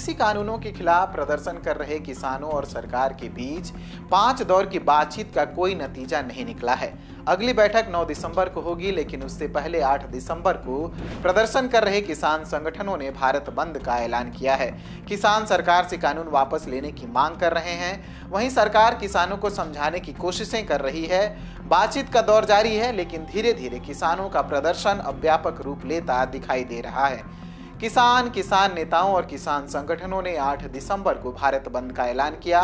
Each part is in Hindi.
कृषि कानूनों के खिलाफ प्रदर्शन कर रहे किसानों और सरकार के बीच 5 दौर की बातचीत का कोई नतीजा नहीं निकला है। अगली बैठक 9 दिसंबर को होगी, लेकिन उससे पहले 8 दिसंबर को प्रदर्शन कर रहे किसान संगठनों ने भारत बंद का ऐलान किया है। किसान सरकार से कानून वापस लेने की मांग कर रहे हैं। वहीं सरकार किसानों को समझाने की कोशिशें कर रही है। बातचीत का दौर जारी है, लेकिन धीरे धीरे किसानों का प्रदर्शन अब व्यापक रूप लेता दिखाई दे रहा है। किसान नेताओं और किसान संगठनों ने 8 दिसंबर को भारत बंद का ऐलान किया।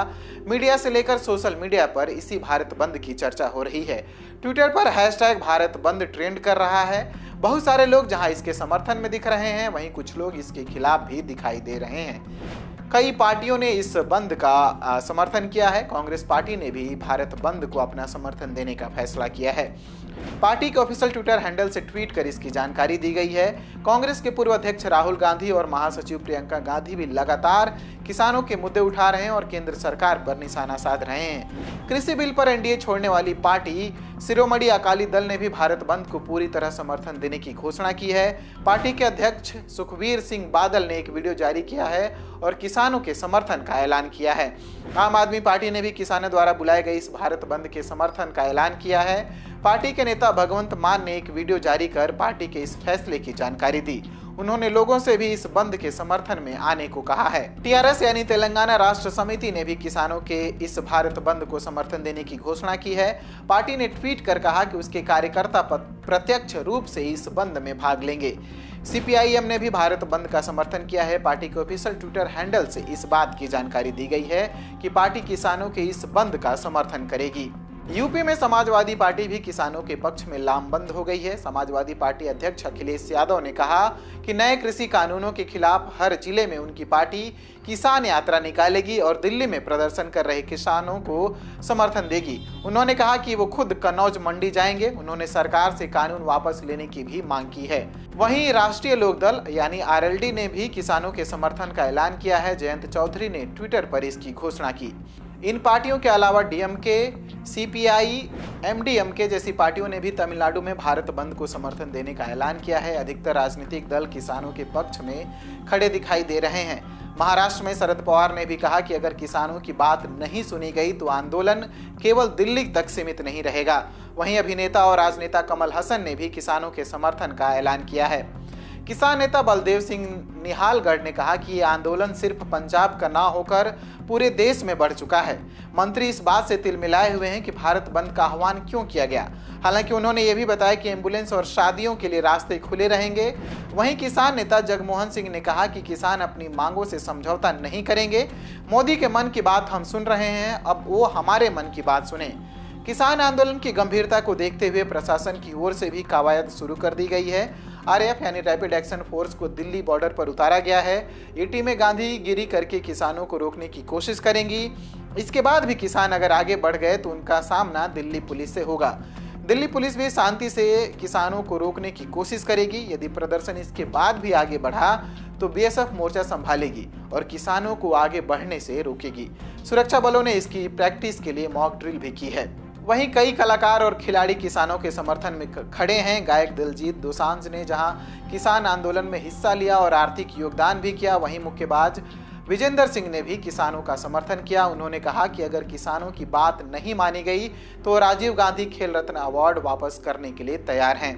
मीडिया से लेकर सोशल मीडिया पर इसी भारत बंद की चर्चा हो रही है। ट्विटर पर हैशटैग भारत बंद ट्रेंड कर रहा है। बहुत सारे लोग जहां इसके समर्थन में दिख रहे हैं, वहीं कुछ लोग इसके खिलाफ भी दिखाई दे रहे हैं। कई पार्टियों ने इस बंद का समर्थन किया है। कांग्रेस पार्टी ने भी भारत बंद को अपना समर्थन देने का फैसला किया है। पार्टी के ऑफिशियल ट्विटर हैंडल से ट्वीट कर इसकी जानकारी दी गई है। कांग्रेस के पूर्व अध्यक्ष राहुल गांधी और महासचिव प्रियंका गांधी भी लगातार किसानों के मुद्दे उठा रहे हैं और केंद्र सरकार पर निशाना साध रहे हैं। कृषि बिल पर एनडीए छोड़ने वाली पार्टी शिरोमणि अकाली दल ने भी भारत बंद को पूरी तरह समर्थन देने की घोषणा की है। पार्टी के अध्यक्ष सुखबीर सिंह बादल ने एक वीडियो जारी किया है और किसानों के समर्थन का ऐलान किया है। आम आदमी पार्टी ने भी किसानों द्वारा बुलाए गए इस भारत बंद के समर्थन का ऐलान किया है। पार्टी के नेता भगवंत मान ने एक वीडियो जारी कर पार्टी के इस फैसले की जानकारी दी। उन्होंने लोगों से भी इस बंद के समर्थन में आने को कहा है। टीआरएस यानी तेलंगाना राष्ट्र समिति ने भी किसानों के इस भारत बंद को समर्थन देने की घोषणा की है। पार्टी ने ट्वीट कर कहा कि उसके कार्यकर्ता प्रत्यक्ष रूप से इस बंद में भाग लेंगे। सीपीआईएम ने भी भारत बंद का समर्थन किया है। पार्टी के ऑफिशियल ट्विटर हैंडल से इस बात की जानकारी दी गई है कि पार्टी किसानों के इस बंद का समर्थन करेगी। यूपी में समाजवादी पार्टी भी किसानों के पक्ष में लामबंद हो गई है। समाजवादी पार्टी अध्यक्ष अखिलेश यादव ने कहा कि नए कृषि कानूनों के खिलाफ हर जिले में उनकी पार्टी किसान यात्रा निकालेगी और दिल्ली में प्रदर्शन कर रहे किसानों को समर्थन देगी। उन्होंने कहा कि वो खुद कन्नौज मंडी जाएंगे। उन्होंने सरकार से कानून वापस लेने की भी मांग की है। वहीं राष्ट्रीय लोकदल यानी आरएलडी ने भी किसानों के समर्थन का ऐलान किया है। जयंत चौधरी ने ट्विटर पर इसकी घोषणा की। इन पार्टियों के अलावा डीएमके, सीपीआई, एमडीएमके जैसी पार्टियों ने भी तमिलनाडु में भारत बंद को समर्थन देने का ऐलान किया है। अधिकतर राजनीतिक दल किसानों के पक्ष में खड़े दिखाई दे रहे हैं। महाराष्ट्र में शरद पवार ने भी कहा कि अगर किसानों की बात नहीं सुनी गई तो आंदोलन केवल दिल्ली तक सीमित नहीं रहेगा। वहीं अभिनेता और राजनेता कमल हसन ने भी किसानों के समर्थन का ऐलान किया है। किसान नेता बलदेव सिंह निहालगढ़ ने कहा कि ये आंदोलन सिर्फ पंजाब का ना होकर पूरे देश में बढ़ चुका है। मंत्री इस बात से तिलमिलाए हुए हैं कि भारत बंद का आह्वान क्यों किया गया। हालांकि उन्होंने ये भी बताया कि एम्बुलेंस और शादियों के लिए रास्ते खुले रहेंगे। वहीं किसान नेता जगमोहन सिंह ने कहा कि किसान अपनी मांगों से समझौता नहीं करेंगे। मोदी के मन की बात हम सुन रहे हैं, अब वो हमारे मन की बात सुने। किसान आंदोलन की गंभीरता को देखते हुए प्रशासन की ओर से भी कवायद शुरू कर दी गई है। आरएएफ यानी रैपिड एक्शन फोर्स को दिल्ली बॉर्डर पर उतारा गया है। ये टीमें गांधीगिरी करके किसानों को रोकने की कोशिश करेंगी। इसके बाद भी किसान अगर आगे बढ़ गए तो उनका सामना दिल्ली पुलिस से होगा। दिल्ली पुलिस भी शांति से किसानों को रोकने की कोशिश करेगी। यदि प्रदर्शन इसके बाद भी आगे बढ़ा तो बीएसएफ मोर्चा संभालेगी और किसानों को आगे बढ़ने से रोकेगी। सुरक्षा बलों ने इसकी प्रैक्टिस के लिए मॉक ड्रिल भी की है। वहीं कई कलाकार और खिलाड़ी किसानों के समर्थन में खड़े हैं। गायक दिलजीत दोसांझ ने जहां किसान आंदोलन में हिस्सा लिया और आर्थिक योगदान भी किया, वहीं मुक्केबाज विजेंदर सिंह ने भी किसानों का समर्थन किया। उन्होंने कहा कि अगर किसानों की बात नहीं मानी गई तो राजीव गांधी खेल रत्न अवार्ड वापस करने के लिए तैयार हैं।